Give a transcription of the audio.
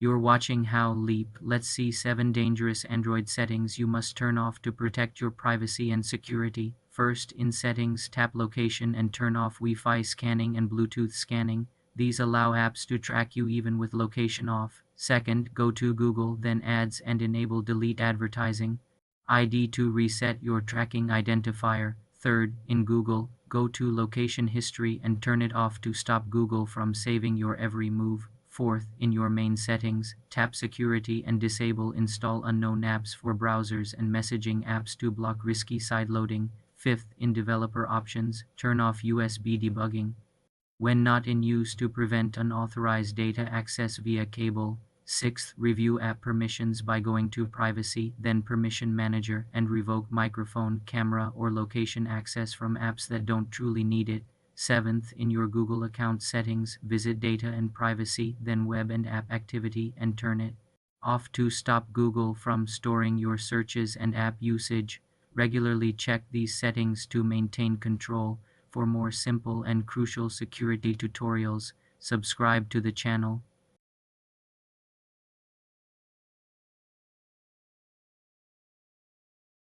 You're watching How Leap. Let's see 7 dangerous Android settings you must turn off to protect your privacy and security. First, in Settings, tap Location and turn off Wi-Fi scanning and Bluetooth scanning. These allow apps to track you even with location off. Second, go to Google, then Ads and enable Delete Advertising ID to reset your tracking identifier. Third, in Google, go to Location History and turn it off to stop Google from saving your every move. Fourth, in your main settings, tap Security and disable Install Unknown Apps for browsers and messaging apps to block risky sideloading. Fifth, in Developer Options, turn off USB debugging when not in use to prevent unauthorized data access via cable. Sixth, review app permissions by going to Privacy, then Permission Manager, and revoke microphone, camera, or location access from apps that don't truly need it. Seventh, in your Google account settings, visit Data and Privacy, then Web and App Activity, and turn it off to stop Google from storing your searches and app usage. Regularly check these settings to maintain control. For more simple and crucial security tutorials, subscribe to the channel.